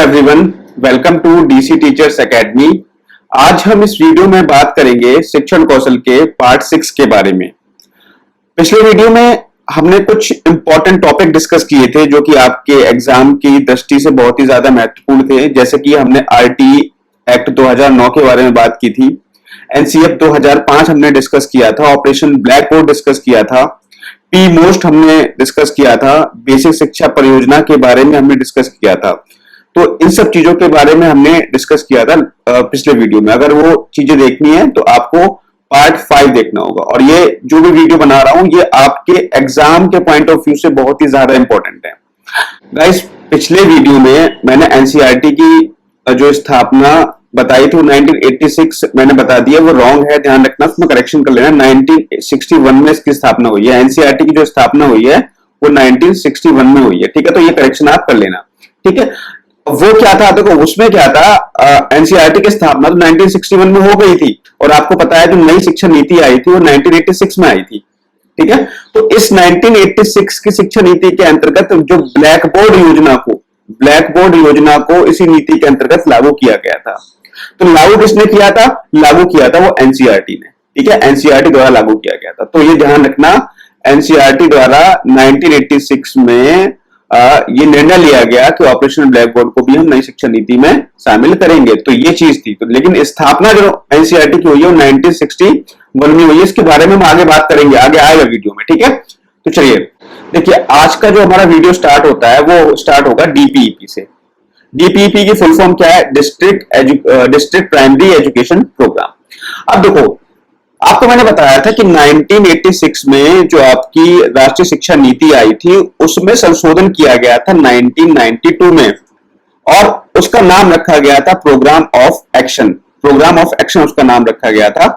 Everyone, welcome to DC teachers academy. आज हम इस वीडियो में बात करेंगे शिक्षण कौशल के पार्ट 6 के बारे में। पिछले वीडियो में हमने कुछ इंपॉर्टेंट टॉपिक डिस्कस किए थे जो कि आपके एग्जाम की दृष्टि से बहुत ही ज्यादा महत्वपूर्ण थे, जैसे कि हमने आरटी एक्ट 2009 के बारे में बात की थी, एनसीएफ 2005 हमने डिस्कस किया था, ऑपरेशन ब्लैक बोर्ड डिस्कस किया था, पी मोस्ट हमने डिस्कस किया था, बेसिक शिक्षा परियोजना के बारे में हमने डिस्कस किया था। तो इन सब चीजों के बारे में हमने डिस्कस किया था पिछले वीडियो में। अगर वो चीजें देखनी है तो आपको पार्ट 5 देखना होगा। और ये जो भी वीडियो बना रहा हूं ये आपके एग्जाम के पॉइंट ऑफ व्यू से बहुत ही ज्यादा इंपॉर्टेंट है। गाइस, पिछले वीडियो में मैंने एनसीईआरटी की जो स्थापना बताई थी 1986 मैंने बता दिया, वो रॉन्ग है, ध्यान रखना, उसमें करेक्शन कर लेना। 1961 में इसकी स्थापना हुई है। एनसीईआरटी की जो स्थापना हुई है वो 1961 में हुई है, ठीक है। तो ये करेक्शन आप कर लेना, ठीक है। वो क्या था, देखो उसमें क्या था, एनसीईआरटी की स्थापना तो 1961 में हो गई थी और आपको पता है जो नई शिक्षा नीति आई थी वो 1986 में आई थी, ठीक है। तो इस 1986 की शिक्षा नीति के अंतर्गत जो ब्लैक बोर्ड योजना को इसी नीति के अंतर्गत लागू किया गया था। तो लागू किसने किया था? लागू किया था वो एनसीईआरटी ने, ठीक है। एनसीईआरटी द्वारा लागू किया गया था। तो ये ध्यान रखना, एनसीईआरटी द्वारा 1986 में ये निर्णय लिया गया कि ऑपरेशन ब्लैक बोर्ड को भी हम नई शिक्षा नीति में शामिल करेंगे। तो ये चीज थी। तो लेकिन स्थापना जो एनसीईआरटी की हुई है वो 1961 में हुई है। इसके बारे में हम आगे बात करेंगे, आगे आएगा वीडियो में, ठीक है। तो चलिए देखिए, आज का जो हमारा वीडियो स्टार्ट होता है वो स्टार्ट होगा डीपीईपी से। डीपीईपी की फुल फॉर्म क्या है? District primary education programme. अब देखो, आपको मैंने बताया था कि 1986 में जो आपकी राष्ट्रीय शिक्षा नीति आई थी उसमें संशोधन किया गया था 1992 में, और उसका नाम रखा गया था प्रोग्राम ऑफ एक्शन उसका नाम रखा गया था।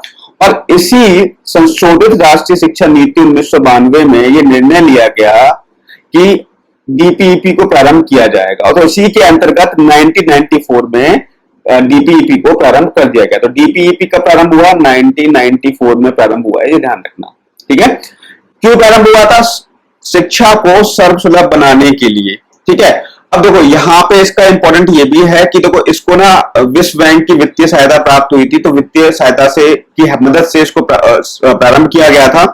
और इसी संशोधित राष्ट्रीय शिक्षा नीति 1992 में यह निर्णय लिया गया कि डीपीईपी को प्रारंभ किया जाएगा। और तो इसी के अंतर्गत 1994 में डीपीईपी को प्रारंभ कर दिया गया। तो डीपीईपी का प्रारंभ हुआ 1994 में प्रारंभ हुआ है, ये ध्यान रखना, ठीक है। क्यों प्रारंभ हुआ था? शिक्षा को सर्वसुलभ बनाने के लिए, ठीक है। अब देखो यहाँ पे इसका इंपॉर्टेंट ये भी है कि देखो इसको ना विश्व बैंक की वित्तीय सहायता प्राप्त हुई थी, तो वित्तीय सहायता से की मदद से इसको प्रारंभ किया गया था।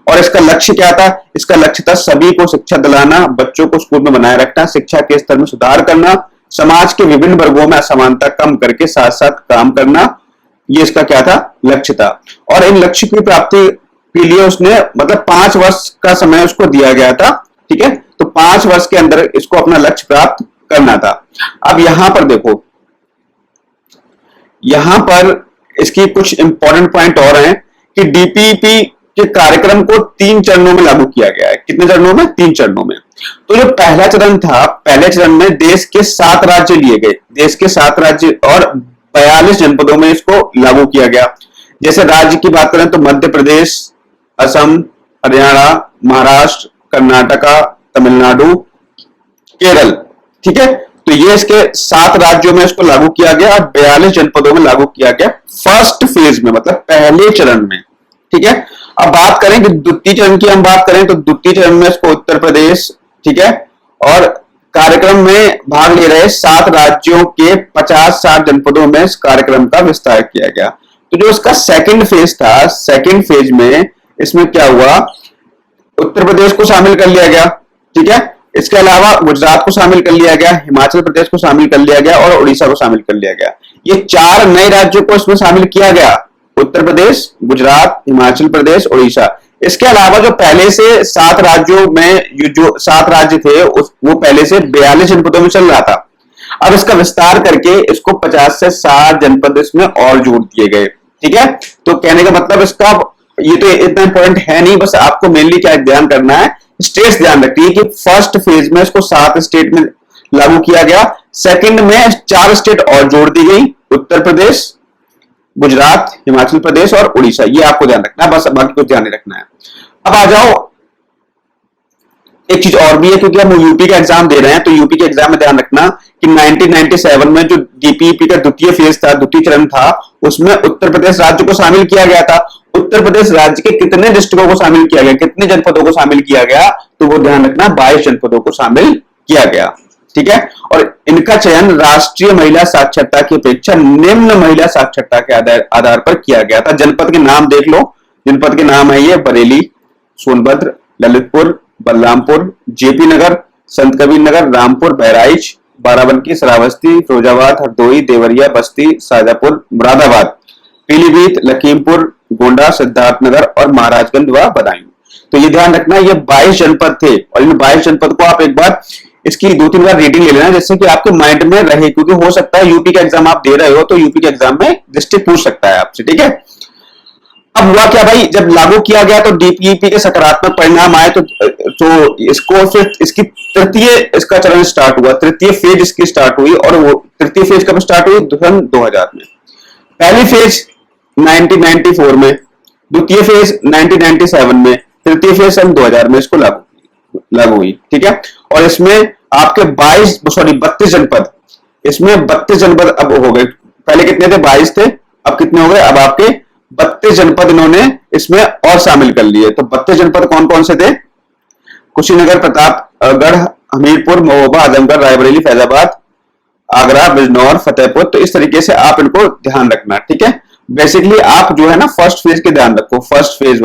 और इसका लक्ष्य क्या था? इसका लक्ष्य था सभी को शिक्षा दिलाना, बच्चों को स्कूल में बनाए रखना, शिक्षा के स्तर में सुधार करना, समाज के विभिन्न वर्गों में असमानता कम करके साथ साथ काम करना। ये इसका क्या था? लक्ष्य था। और इन लक्ष्य की प्राप्ति के लिए उसने मतलब 5 वर्ष का समय उसको दिया गया था, ठीक है। तो 5 वर्ष के अंदर इसको अपना लक्ष्य प्राप्त करना था। अब यहां पर देखो, यहां पर इसकी कुछ इंपॉर्टेंट पॉइंट और हैं कि डीपीईपी के कार्यक्रम को 3 चरणों में लागू किया गया है। कितने चरणों में? 3 चरणों में। तो जो पहला चरण था, पहले चरण में देश के 7 राज्य लिए गए, देश के 7 राज्य और 42 जनपदों में इसको लागू किया गया। जैसे राज्य की बात करें तो मध्य प्रदेश, असम, हरियाणा, महाराष्ट्र, कर्नाटका, तमिलनाडु, केरल, ठीक है। तो ये इसके 7 राज्यों में इसको लागू किया गया और 42 जनपदों में लागू किया गया फर्स्ट फेज में, मतलब पहले चरण में, ठीक है। अब बात करें कि द्वितीय चरण की, हम बात करें तो द्वितीय चरण में इसको उत्तर प्रदेश, ठीक है, और कार्यक्रम में भाग ले रहे 7 राज्यों के 50-60 जनपदों में इस कार्यक्रम का विस्तार किया गया। तो जो इसका सेकंड फेज था, सेकंड फेज में इसमें क्या हुआ? उत्तर प्रदेश को शामिल कर लिया गया, ठीक है। इसके अलावा गुजरात को शामिल कर लिया गया, हिमाचल प्रदेश को शामिल कर लिया गया और उड़ीसा को शामिल कर लिया गया। ये 4 नए राज्यों को इसमें शामिल किया गया, उत्तर प्रदेश, गुजरात, हिमाचल प्रदेश, उड़ीसा। इसके अलावा जो पहले से 7 राज्यों में जो 7 राज्य थे वो पहले से 42 जनपदों में चल रहा था। अब इसका विस्तार करके इसको 50 से 60 जनपद इसमें और जोड़ दिए गए, ठीक है। तो कहने का मतलब इसका ये तो इतना इंपॉर्टेंट है नहीं, बस आपको मेनली क्या ध्यान करना है, स्टेट्स ध्यान रखिए कि फर्स्ट फेज में इसको 7 स्टेट में लागू किया गया, सेकंड में 4 स्टेट और जोड़ दी गई, उत्तर प्रदेश, गुजरात, हिमाचल प्रदेश और उड़ीसा। ये आपको ध्यान रखना है, बस बाकी कुछ ध्यान नहीं रखना है। अब आ जाओ, एक चीज और भी है, क्योंकि हम यूपी का एग्जाम दे रहे हैं तो यूपी के एग्जाम में ध्यान रखना कि 1997 में जो डीपीईपी का द्वितीय फेज था, द्वितीय चरण था, उसमें उत्तर प्रदेश राज्य को शामिल किया गया था। उत्तर प्रदेश राज्य के कितने डिस्ट्रिक्टों को शामिल किया गया, कितने जनपदों को शामिल किया गया? तो वो ध्यान रखना, 22 जनपदों को शामिल किया गया। ठीक है। और इनका चयन राष्ट्रीय महिला साक्षरता की अपेक्षा निम्न महिला साक्षरता के आधार पर किया गया था। जनपद के नाम देख लो, जनपद के नाम है ये बरेली, सोनभद्र, ललितपुर, बलरामपुर, जेपी नगर, संत कबीर नगर, रामपुर, बहराइच, बाराबंकी, श्रावस्ती, फिरोजाबाद, हरदोई, देवरिया, बस्ती, शाजापुर, मुरादाबाद, पीलीभीत, लखीमपुर, गोंडा, सिद्धार्थनगर और महाराजगंज व बदायूं। तो ये ध्यान रखना, ये 22 जनपद थे और इन 22 जनपद को आप एक बार इसकी 2-3 बार रीडिंग ले लेना, जिससे कि आपके माइंड में रहे, क्योंकि हो सकता है यूपी का एग्जाम आप दे रहे हो तो यूपी के एग्जाम में डिस्ट्रिक्ट पूछ सकता है आपसे, ठीक है। अब हुआ क्या भाई, जब लागू किया गया तो डीपीईपी के सकारात्मक परिणाम आए तो इसको फिर इसकी तृतीय इसका चरण स्टार्ट हुआ, तृतीय फेज इसकी स्टार्ट हुई। और वो तृतीय फेज कब स्टार्ट हुई? 2000 में। पहली फेज 1994 में, द्वितीय फेज 1997 में, तृतीय फेज सन 2000 में इसको लागू हुई, ठीक है। और इसमें आपके 32 जनपद, इसमें 32 जनपद अब हो गए। पहले कितने थे? 22 थे, अब कितने हो गए? अब आपके 32 जनपद इन्होंने इसमें और शामिल कर लिए। तो 32 जनपद कौन कौन से थे? कुशीनगर, प्रतापगढ़, हमीरपुर, महोबा, आजमगढ़, रायबरेली, फैजाबाद, आगरा, बिजनौर, फतेहपुर। तो इस तरीके से आप इनको ध्यान रखना, ठीक है। बेसिकली आप जो है ना फर्स्ट फेज के ध्यान रखो, फर्स्ट फेज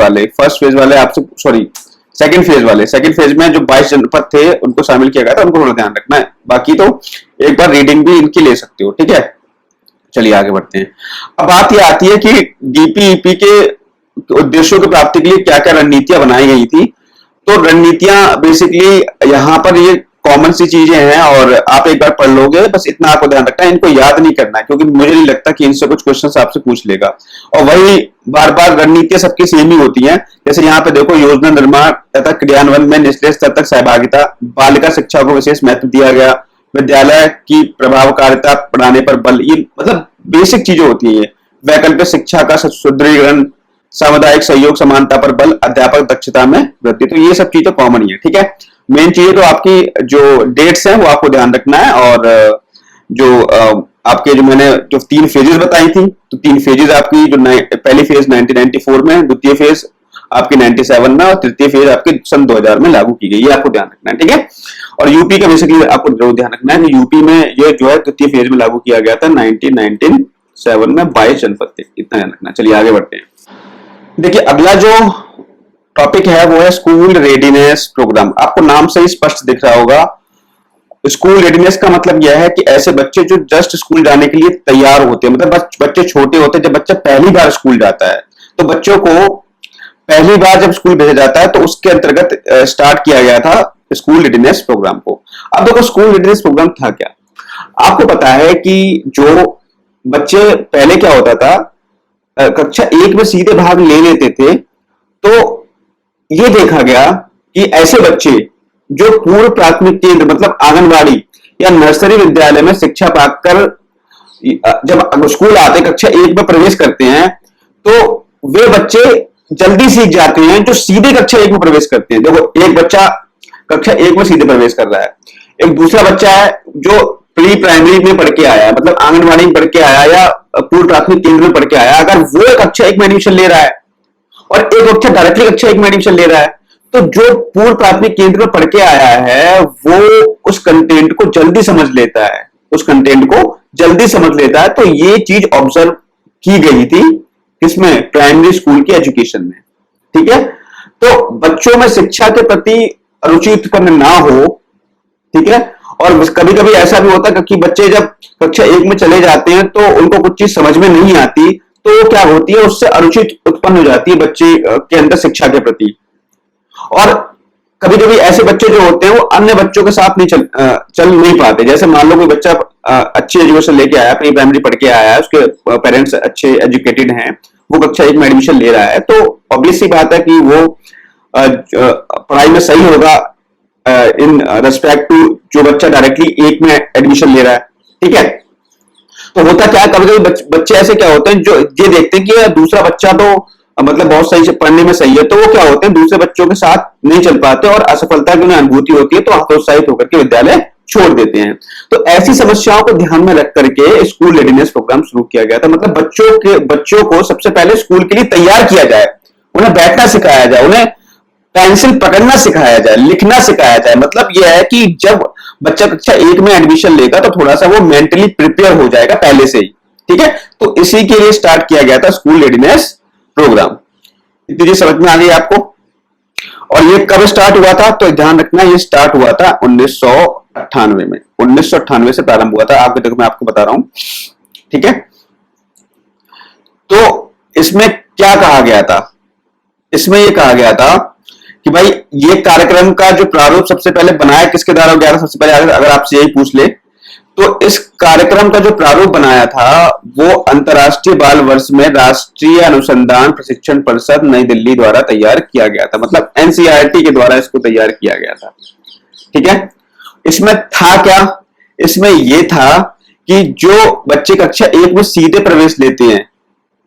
वाले आपसे, सॉरी सेकंड फेज में जो 22 जनपद थे उनको शामिल किया गया था, उनको थोड़ा ध्यान रखना है। बाकी तो एक बार रीडिंग भी इनकी ले सकते हो, ठीक है। चलिए आगे बढ़ते हैं। अब बात यह आती है कि डीपीईपी के उद्देश्यों की प्राप्ति के लिए क्या क्या रणनीतियां बनाई गई थी। तो रणनीतियां बेसिकली यहाँ पर ये कॉमन सी चीजें हैं और आप एक बार पढ़ लोगे, बस इतना आपको ध्यान रखना है, इनको याद नहीं करना है, क्योंकि मुझे नहीं लगता कि इनसे कुछ क्वेश्चंस आपसे पूछ लेगा। और वही बार बार रणनीतियां सबकी सेम ही होती हैं। जैसे यहाँ पे देखो, योजना निर्माण तथा क्रियान्वयन में निचले स्तर तक सहभागिता, बालिका शिक्षा को विशेष महत्व दिया गया, विद्यालय की प्रभावकारिता बढ़ाने पर बल, ये मतलब बेसिक चीजें होती है। वैकल्पिक शिक्षा का सुदृढ़ीकरण, सामुदायिक सहयोग, समानता पर बल, अध्यापक दक्षता में वृद्धि। तो ये सब चीजें कॉमन ही है, ठीक है। मेन चीजें तो आपकी जो डेट्स हैं वो आपको ध्यान रखना है। और जो आपके जो मैंने जो 3 फेजेस बताई थी, तो 3 फेजेस आपकी जो पहली फेज 1994 में, द्वितीय फेज आपकी 97 में और तृतीय फेज आपके सन 2000 में लागू की गई, ये आपको ध्यान रखना है, ठीक है। और यूपी का बेसिकली आपको जरूर ध्यान रखना है कि यूपी में ये जो है तृतीय फेज में लागू किया गया था 1997 में, 22 जनपद थे, इतना ध्यान रखना। चलिए आगे बढ़ते हैं। देखिए अगला जो टॉपिक है वो है स्कूल रेडीनेस प्रोग्राम। आपको नाम से ही स्पष्ट दिख रहा होगा, स्कूल रेडीनेस का मतलब यह है कि ऐसे बच्चे जो जस्ट स्कूल जाने के लिए तैयार होते हैं, मतलब बच्चे छोटे होते हैं, जब बच्चा पहली बार स्कूल जाता है तो बच्चों को पहली बार जब स्कूल भेजा जाता है तो उसके अंतर्गत स्टार्ट किया गया था स्कूल रेडीनेस प्रोग्राम को। अब देखो स्कूल रेडीनेस प्रोग्राम था क्या। आपको पता है कि जो बच्चे पहले क्या होता था, कक्षा 1 में सीधे भाग ले लेते थे, तो ये देखा गया कि ऐसे बच्चे जो पूर्व प्राथमिक केंद्र मतलब आंगनबाड़ी या नर्सरी विद्यालय में शिक्षा पाकर जब स्कूल आते कक्षा 1 में प्रवेश करते हैं, तो वे बच्चे जल्दी सीख जाते हैं जो सीधे कक्षा 1 में प्रवेश करते हैं। देखो एक बच्चा कक्षा 1 में सीधे प्रवेश कर रहा है, एक दूसरा बच्चा है जो प्री प्राइमरी में पढ़ के आया, मतलब आंगनबाड़ी में पढ़ के आया या पूर्व प्राथमिक केंद्र में पढ़ के आया, अगर वो कक्षा 1 में एडमिशन ले रहा है और एक बच्चा डायरेक्टली कक्षा 1 में एडमिशन ले रहा है, तो जो पूर्व प्राथमिक केंद्र में पढ़ के आया है वो उस कंटेंट को जल्दी समझ लेता है, तो ये चीज ऑब्जर्व की गई थी किसमें? प्राइमरी स्कूल की एजुकेशन में, ठीक है। तो बच्चों में शिक्षा के प्रति रुचि उत्पन्न ना हो, ठीक है। और कभी कभी ऐसा भी होता है कि बच्चे जब कक्षा 1 में चले जाते हैं तो उनको कुछ चीज समझ में नहीं आती, तो क्या होती है, उससे अरुचि उत्पन्न हो जाती है बच्चे के अंदर शिक्षा के प्रति। और कभी कभी ऐसे बच्चे जो होते हैं वो अन्य बच्चों के साथ नहीं चल नहीं पाते। जैसे मान लो कोई बच्चा अच्छी एजुकेशन लेके आया, प्री प्राइमरी पढ़ के आया है, उसके पेरेंट्स अच्छे एजुकेटेड हैं, वो कक्षा 1 में एडमिशन ले रहा है, तो ऑब्वियस सी बात है कि वो पढ़ाई में सही होगा इन रेस्पेक्ट टू जो बच्चा डायरेक्टली 1 में एडमिशन ले रहा है, ठीक है। तो होता क्या है, कभी कभी बच्चे ऐसे क्या होते हैं जो ये देखते हैं कि दूसरा बच्चा तो मतलब बहुत सही से पढ़ने में सही है, तो वो क्या होते हैं दूसरे बच्चों के साथ नहीं चल पाते और असफलता की उन्हें अनुभूति होती है, तो हतोत्साहित होकर के विद्यालय छोड़ देते हैं। तो ऐसी समस्याओं को ध्यान में रख करके स्कूल रेडीनेस प्रोग्राम शुरू किया गया था। मतलब बच्चों को सबसे पहले स्कूल के लिए तैयार किया जाए, उन्हें बैठना सिखाया जाए, उन्हें पेंसिल पकड़ना सिखाया जाए, लिखना सिखाया जाए। मतलब यह है कि जब बच्चा कक्षा 1 में एडमिशन लेगा तो थोड़ा सा वो मेंटली प्रिपेयर हो जाएगा पहले से ही, ठीक है। तो इसी के लिए स्टार्ट किया गया था स्कूल रेडीनेस प्रोग्राम। इतनी चीज समझ में आ गई आपको। और ये कब स्टार्ट हुआ था, तो ध्यान रखना ये स्टार्ट हुआ था 1998 में। 1998 से प्रारंभ हुआ था। आपको देखो मैं आपको बता रहा हूं, ठीक है। तो इसमें क्या कहा गया था, इसमें ये कहा गया था कि भाई ये कार्यक्रम का जो प्रारूप सबसे पहले बनाया किसके द्वारा गया था, सबसे पहले अगर आपसे यही पूछ ले तो इस कार्यक्रम का जो प्रारूप बनाया था वो अंतर्राष्ट्रीय बाल वर्ष में राष्ट्रीय अनुसंधान प्रशिक्षण परिषद नई दिल्ली द्वारा तैयार किया गया था। मतलब एनसीईआरटी के द्वारा इसको तैयार किया गया था, ठीक है। इसमें था क्या, इसमें यह था कि जो बच्चे कक्षा 1 में सीधे प्रवेश लेते हैं,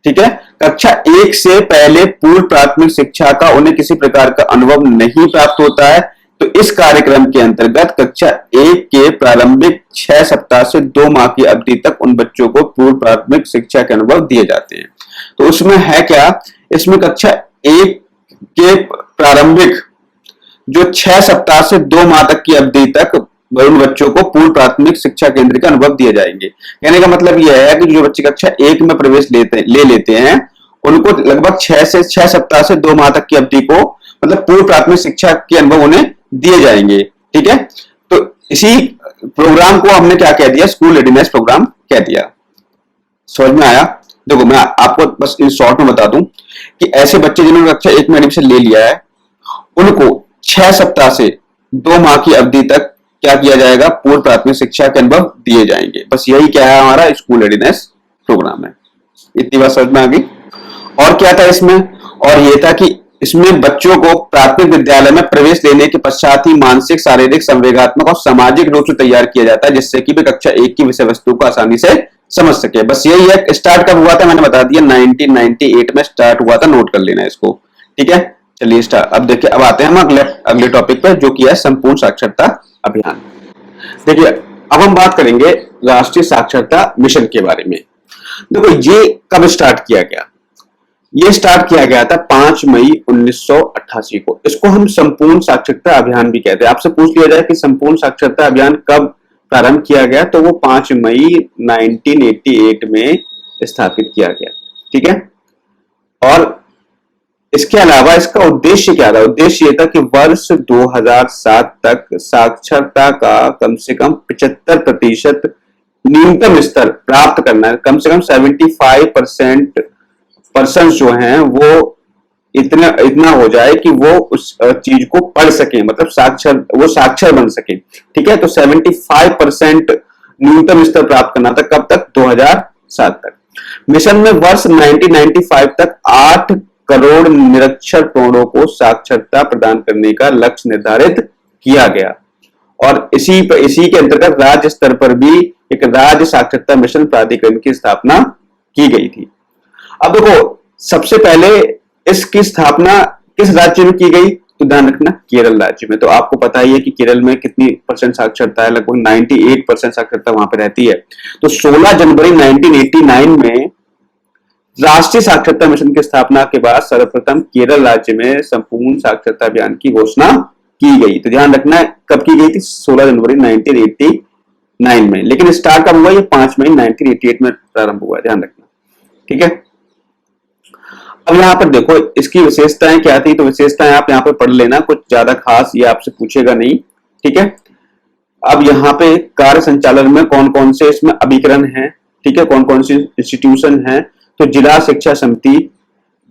ठीक है, कक्षा 1 से पहले पूर्व प्राथमिक शिक्षा का उन्हें किसी प्रकार का अनुभव नहीं प्राप्त होता है, तो इस कार्यक्रम के अंतर्गत कक्षा 1 के प्रारंभिक 6 सप्ताह से 2 माह की अवधि तक उन बच्चों को पूर्व प्राथमिक शिक्षा के अनुभव दिए जाते हैं। तो उसमें है क्या, इसमें कक्षा 1 के प्रारंभिक जो 6 सप्ताह से 2 माह तक की अवधि तक उन बच्चों को पूर्व प्राथमिक शिक्षा केंद्र के अनुभव दिए जाएंगे। कहने का मतलब यह है कि जो बच्चे कक्षा 1 में प्रवेश ले लेते हैं उनको लगभग 6 सप्ताह से 2 माह तक की अवधि को मतलब पूर्व प्राथमिक शिक्षा के अनुभव उन्हें दिए जाएंगे, ठीक है। तो इसी प्रोग्राम को हमने क्या कह दिया, स्कूल रेडीनेस प्रोग्राम कह दिया। समझ में आया। देखो मैं आपको बस इन शॉर्ट में बता दूं कि ऐसे बच्चे जिन्होंने कक्षा 1 में एडमिशन ले लिया है उनको 6 सप्ताह से 2 माह की अवधि तक क्या किया जाएगा, पूर्व प्राथमिक शिक्षा के अनुभव दिए जाएंगे। बस यही क्या है, हमारा स्कूल रेडीनेस प्रोग्राम है। इतनी बात समझ में आ गई। और क्या था इसमें, और यह था कि इसमें बच्चों को प्राथमिक विद्यालय में प्रवेश लेने के पश्चात ही मानसिक, शारीरिक, संवेगात्मक और सामाजिक रूप से तैयार किया जाता है, जिससे कि वे कक्षा 1 की विषय वस्तु को आसानी से समझ सके। बस यही है। स्टार्ट कब हुआ था मैंने बता दिया, 1998 में स्टार्ट हुआ था, नोट कर लेना इसको, ठीक है। चलिए स्टार्ट। अब देखिए, अब आते हैं हम अगले टॉपिक पर, जो कि है संपूर्ण साक्षरता अभियान। देखिए अब हम बात करेंगे राष्ट्रीय साक्षरता मिशन के बारे में। देखो ये कब स्टार्ट किया गया, ये स्टार्ट किया गया था 5 मई 1988 को। इसको हम संपूर्ण साक्षरता अभियान भी कहते हैं। आपसे पूछ लिया जाए कि संपूर्ण साक्षरता अभियान कब प्रारंभ किया गया, तो वो 5 मई 1988 में स्थापित किया गया, ठीक है। और इसके अलावा इसका उद्देश्य क्या था, उद्देश्य ये था कि वर्ष 2007 तक साक्षरता का कम से कम 75% न्यूनतम स्तर प्राप्त करना है। कम से कम 75% पर्सन जो हैं वो इतना हो जाए कि वो उस चीज को पढ़ सके, मतलब साक्षर बन सके, ठीक है। तो 75% न्यूनतम स्तर प्राप्त करना था। कब तक, 2007 तक। मिशन में वर्ष 1995 तक 8 करोड़ निरक्षर प्रौढ़ों को साक्षरता प्रदान करने का लक्ष्य निर्धारित किया गया। और इसी के अंतर्गत राज्य स्तर पर भी एक राज्य साक्षरता मिशन प्राधिकरण की स्थापना की गई थी। अब देखो सबसे पहले इसकी स्थापना किस राज्य में की गई, तो ध्यान रखना केरल राज्य में। तो आपको पता ही है कि केरल में कितनी % साक्षरता है, लगभग 98% साक्षरता वहां पर रहती है। तो 16 जनवरी 1989 में राष्ट्रीय साक्षरता मिशन की स्थापना के बाद सर्वप्रथम केरल राज्य में संपूर्ण साक्षरता अभियान की घोषणा की गई। तो ध्यान रखना कब की गई थी, 16 जनवरी 1989 में। लेकिन स्टार्ट कब हुआ, ये 5 मई 1988 में प्रारंभ हुआ, ध्यान रखना, ठीक है। अब यहाँ पर देखो इसकी विशेषताएं क्या थी, तो विशेषताएं आप यहाँ पर पढ़ लेना, कुछ ज्यादा खास ये आपसे पूछेगा नहीं, ठीक है। अब यहाँ पे कार्य संचालन में कौन कौन से इसमें अभिकरण हैं, ठीक है, कौन कौन सी इंस्टीट्यूशन है। तो जिला शिक्षा समिति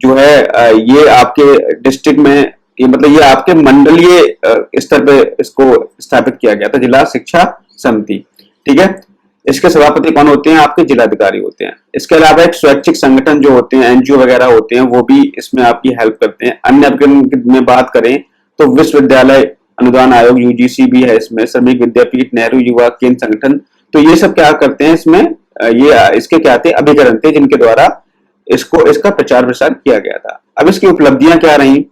जो है ये आपके डिस्ट्रिक्ट में, ये मतलब ये आपके मंडलीय स्तर पे इसको स्थापित किया गया था, जिला शिक्षा समिति, ठीक है। इसके सभापति कौन होते हैं, आपके जिलाधिकारी होते हैं। इसके अलावा एक स्वैच्छिक संगठन जो होते हैं, एनजीओ वगैरह होते हैं, वो भी इसमें आपकी हेल्प करते हैं। अन्य अभिकरण में बात करें तो विश्वविद्यालय अनुदान आयोग यूजीसी भी है इसमें, श्रमिक विद्यापीठ, नेहरू युवा केंद्र संगठन। तो ये सब क्या करते हैं इसमें, ये इसके क्या थे, अभिकरण थे, जिनके द्वारा इसका प्रचार प्रसार किया गया था। अब इसकी उपलब्धियां क्या रही,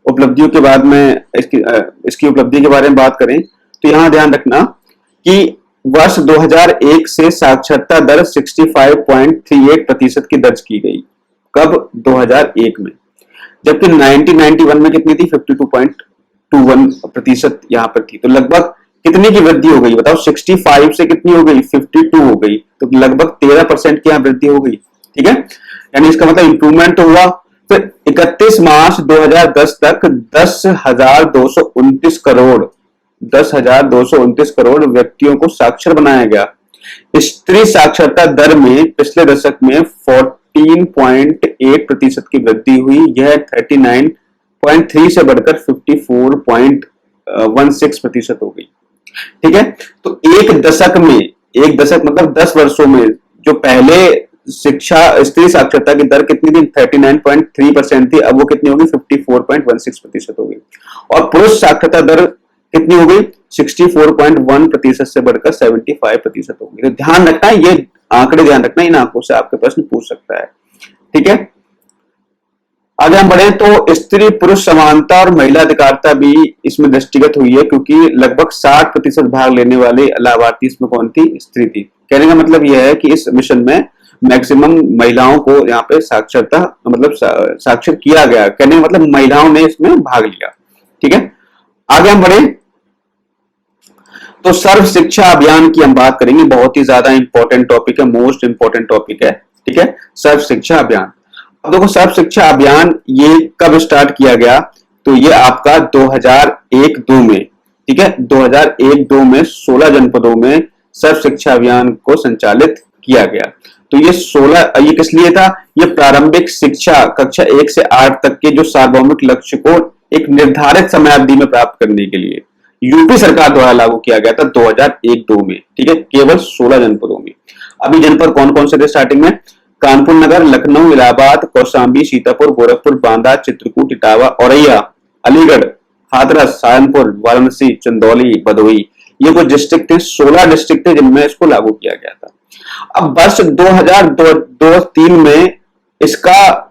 उपलब्धियों के बाद में इसकी उपलब्धि के बारे में बात करें तो यहाँ ध्यान रखना कि वर्ष 2001 से साक्षरता दर 65.38% की दर्ज की गई। कब, 2001 में। जबकि 1991 में कितनी थी, 52.21% यहाँ पर थी। तो लगभग कितनी की वृद्धि हो गई बताओ, 65 से कितनी हो गई, 52 हो गई। तो लगभग 13% की यहाँ वृद्धि हो गई। ठीक है, यानी इसका मतलब इंप्रूवमेंट तो हुआ। फिर 31 मार्च 2010 तक 10,229 करोड़ व्यक्तियों को साक्षर बनाया गया। स्त्री साक्षरता दर में पिछले दशक में 14.8% की वृद्धि हुई। यह 39.3 से बढ़कर 54.16% हो गई। ठीक है, तो एक दशक मतलब 10 वर्षों में जो पहले स्त्री साक्षरता की दर कितनी थी, 39.3% थी, अब वो कितनी होगी, 54.16% हो गई। और पुरुष साक्षरता दर कितनी हो गई, 64.1% से बढ़कर 75% हो गई। तो ध्यान रखना है, ये आंकड़े ध्यान रखना, इन आंकड़ों से आपके प्रश्न पूछ सकता है। ठीक है, आगे हम बढ़े तो स्त्री पुरुष समानता और महिला अधिकारिता भी इसमें दृष्टिगत हुई है, क्योंकि लगभग 60% भाग लेने वाले लाभार्थी इसमें कौन थी, स्त्री थी। कहने का मतलब यह है कि इस मिशन में मैक्सिमम महिलाओं को यहाँ पे साक्षरता मतलब साक्षर किया गया। कहने का मतलब महिलाओं ने इसमें भाग लिया। ठीक है, आगे हम बढ़े तो सर्व शिक्षा अभियान की हम बात करेंगे। बहुत ही ज्यादा इंपॉर्टेंट टॉपिक है, मोस्ट इंपॉर्टेंट टॉपिक है। ठीक है, सर्व शिक्षा अभियान। अब देखो सर्व शिक्षा अभियान ये कब स्टार्ट किया गया, तो ये आपका 2001-2 में। ठीक है, 2001-2 में 16 जनपदों में सर्व शिक्षा अभियान को संचालित किया गया। तो ये किस लिए था, ये प्रारंभिक शिक्षा कक्षा 1 से 8 तक के जो सार्वभौमिक लक्ष्य को एक निर्धारित समय अवधि में प्राप्त करने के लिए यूपी सरकार द्वारा लागू किया गया था 2001-2 में। ठीक है, केवल 16 जनपदों में। अभी जनपद कौन कौन से थे स्टार्टिंग में, कानपुर नगर, लखनऊ, इलाहाबाद, कौशाम्बी, सीतापुर, गोरखपुर, बांदा, चित्रकूट, इटावा, औरैया, अलीगढ़, हाथरस, सहारनपुर, वाराणसी, चंदौली, भदोही। ये कुछ डिस्ट्रिक्ट थे, 16 डिस्ट्रिक्ट थे जिनमें इसको लागू किया गया था। अब वर्ष 2002-3 में इसका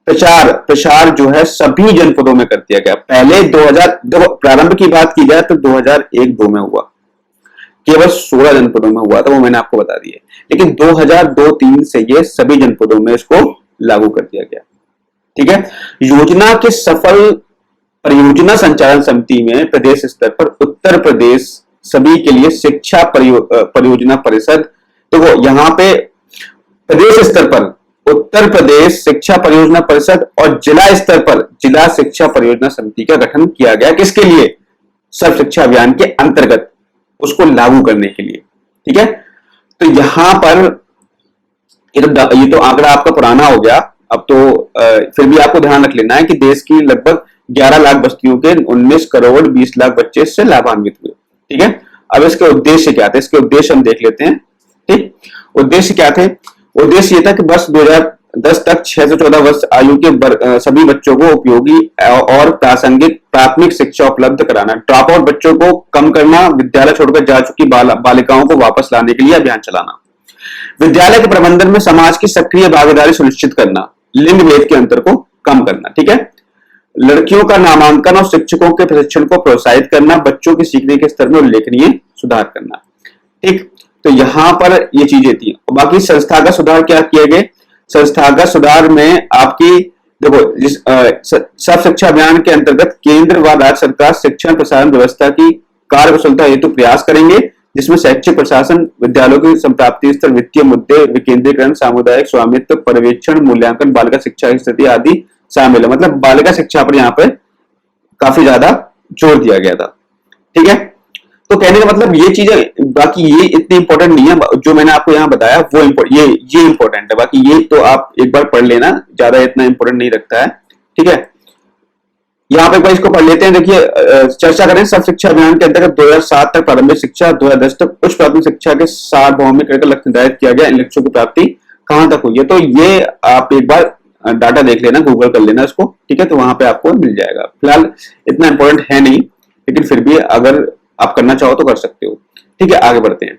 प्रसार जो है सभी जनपदों में कर दिया गया। पहले 2000 प्रारंभ की बात की जाए तो 2001-2 में हुआ, केवल 16 जनपदों में हुआ था, वो मैंने आपको बता दिया। लेकिन 2002-3 से ये सभी जनपदों में इसको लागू कर दिया गया। ठीक है, योजना के सफल परियोजना संचालन समिति में प्रदेश स्तर पर उत्तर प्रदेश सभी के लिए शिक्षा परियोजना परिषद, तो वो यहाँ पे प्रदेश स्तर पर उत्तर प्रदेश शिक्षा परियोजना परिषद और जिला स्तर पर जिला शिक्षा परियोजना समिति का गठन किया गया। किसके लिए, सर्व शिक्षा अभियान के अंतर्गत उसको लागू करने के लिए। ठीक है, तो यहां पर ये तो आंकड़ा आपका पुराना हो गया। अब तो फिर भी आपको ध्यान रख लेना है कि देश की लगभग 11 लाख बस्तियों के 19 करोड़ 20 लाख बच्चे इससे लाभान्वित हुए। ठीक है, अब इसके उद्देश्य क्या थे, इसके उद्देश्य हम देख लेते हैं। ठीक, उद्देश्य क्या थे, उद्देश्य ये था कि वर्ष 2010 तक 6 से 14 वर्ष आयु के सभी बच्चों को उपयोगी और प्रासंगिक प्राथमिक शिक्षा उपलब्ध कराना, ड्रॉप आउट बच्चों को कम करना, विद्यालय छोड़कर जा चुकी बालिकाओं को वापस लाने के लिए अभियान चलाना, विद्यालय के प्रबंधन में समाज की सक्रिय भागीदारी सुनिश्चित करना, लिंग भेद के अंतर को कम करना। ठीक है, लड़कियों का नामांकन और शिक्षकों के प्रशिक्षण को प्रोत्साहित करना, बच्चों के सीखने के स्तर में उल्लेखनीय सुधार करना। ठीक, तो यहां पर ये चीजें थी। बाकी संस्थागत सुधार क्या किए गए, संस्थागत सुधार में आपकी देखो सर्व शिक्षा अभियान के अंतर्गत केंद्र व राज्य सरकार शिक्षण प्रसारण व्यवस्था की कार्यकुशलता हेतु प्रयास करेंगे, जिसमें शैक्षिक प्रशासन, विद्यालयों की संप्राप्ति स्तर, वित्तीय मुद्दे, विकेंद्रीकरण, सामुदायिक स्वामित्व, पर्यवेक्षण, मूल्यांकन, बालिका शिक्षा की स्थिति आदि शामिल है। मतलब बालिका शिक्षा पर यहाँ पे काफी ज्यादा जोर दिया गया था। ठीक है, तो कहने का मतलब ये चीजें, बाकी ये इतनी इंपॉर्टेंट नहीं है, जो मैंने आपको यहाँ बताया वो ये इंपॉर्टेंट है। बाकी ये तो आप एक बार पढ़ लेना, ज्यादा इतना इंपॉर्टेंट नहीं रखता है। ठीक है, यहाँ पे एक बार इसको पढ़ लेते हैं। देखिए चर्चा करें सर्व शिक्षा अभियान के अंतर्गत 2007 तक प्रारंभिक शिक्षा, 2010 तक उच्च प्राथमिक शिक्षा के सार्वभौमिक लक्ष्य निर्धारित किया गया। इन लक्ष्यों की प्राप्ति कहां तक हुई है, तो ये आप एक बार डाटा देख लेना, गूगल कर लेना इसको। ठीक है, तो वहां पे आपको मिल जाएगा। फिलहाल इतना इंपॉर्टेंट है नहीं, लेकिन फिर भी अगर आप करना चाहो तो कर सकते हो। ठीक है, आगे बढ़ते हैं।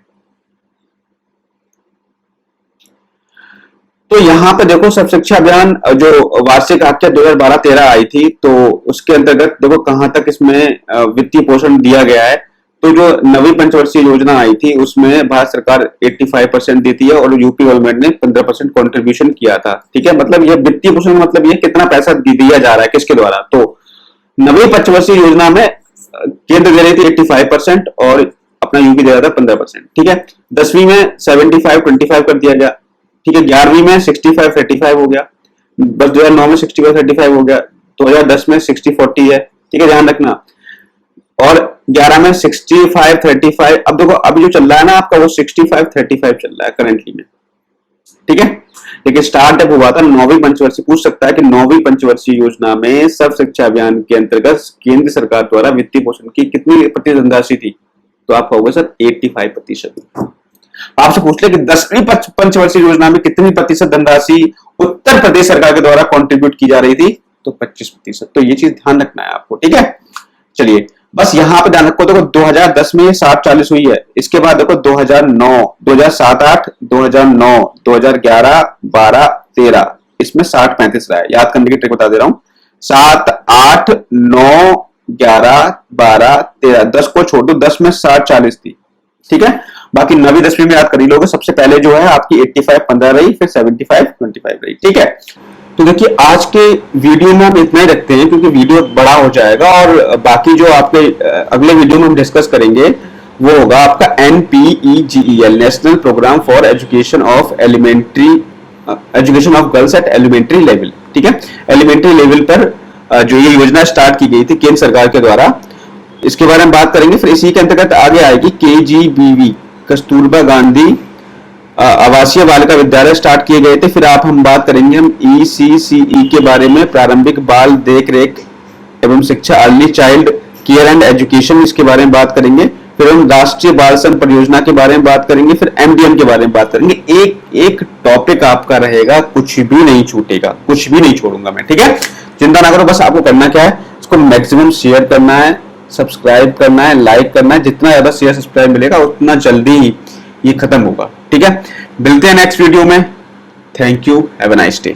तो यहाँ पे देखो सर्व शिक्षा अभियान जो वार्षिक आख्या 2012-13 आई थी, तो उसके अंतर्गत देखो कहां तक इसमें वित्तीय पोषण दिया गया है। तो जो नवी पंचवर्षीय योजना आई थी उसमें भारत सरकार 85% देती है और यूपी गवर्नमेंट ने 15% कंट्रीब्यूशन किया था। ठीक है, मतलब ये वित्तीय पोषण मतलब ये कितना पैसा दिया जा रहा है किसके द्वारा। तो नवी पंचवर्षीय योजना में केंद्र दे रही थी 85% और अपना यूपी दे रहा था 15%। ठीक है, 10वीं में 75-25 कर दिया गया। ठीक है, 11वीं में 65-35 हो गया, बस 2009 में 65-35 हो गया, 2010 में 60-40 है। ठीक है, ध्यान रखना। और 11 में 65-35, अब देखो अभी जो चल रहा है ना आपका वो 65-35 चल रहा है करंटली में। ठीक है, लेकिन स्टार्ट जब हुआ था 9वीं पंचवर्षीय, पूछ सकता है कि 9वीं पंचवर्षीय योजना में सर्व शिक्षा अभियान के अंतर्गत केंद्र सरकार द्वारा वित्तीय पोषण की कितनी प्रतिशत धनराशि थी, तो आप कहोगे सर 85%। आपसे पूछ ले कि 10वीं पंचवर्षीय योजना में कितनी प्रतिशत धनराशि उत्तर प्रदेश सरकार के द्वारा कंट्रीब्यूट की जा रही थी, तो 25%। तो ये चीज ध्यान रखना है आपको। ठीक है, चलिए बस यहाँ पे ध्यान रखो। देखो 2010 में 60-40 हुई है, इसके बाद देखो 2009, 2007-8, 2009, 2011, 12, 13, इसमें 60-35 रहा है। याद करने की ट्रिक बता दे रहा हूं, 7, 8, 9, 11, 12, 13, 10 को छोड़ो, 10 में 60-40 थी। ठीक है, बाकी 9वीं 10वीं में याद कर ही लोगे। सबसे पहले जो है आपकी 85-15 रही, फिर 75-25 रही। ठीक है, तो देखिए आज के वीडियो में हम इतना ही रखते हैं क्योंकि वीडियो बड़ा हो जाएगा और बाकी जो आपके अगले वीडियो में हम डिस्कस करेंगे वो होगा आपका NPEGEL, national programme for education of girls at elementary level. ठीक है, एलिमेंट्री लेवल पर जो ये योजना स्टार्ट की गई थी केंद्र सरकार के द्वारा, इसके बारे में बात करेंगे। फिर इसी के अंतर्गत आगे आएगी KGBV, कस्तूरबा गांधी आवासीय बालिका विद्यालय स्टार्ट किए गए थे। फिर हम बात करेंगे हम ECCE के बारे में, प्रारंभिक बाल देख रेख एवं शिक्षा, early child care and education, इसके बारे में बात करेंगे। फिर हम राष्ट्रीय बाल श्रम परियोजना के बारे में बात करेंगे। फिर MDM के बारे में बात करेंगे। एक टॉपिक आपका रहेगा, कुछ भी नहीं छूटेगा, कुछ भी नहीं छोड़ूंगा मैं। ठीक है, चिंता ना करो, बस आपको करना क्या है, इसको मैक्सिमम शेयर करना है, सब्सक्राइब करना है, लाइक करना है। जितना ज्यादा शेयर सब्सक्राइब मिलेगा उतना जल्दी ही ये खत्म होगा। ठीक है, मिलते हैं नेक्स्ट वीडियो में। Thank you, have a nice day.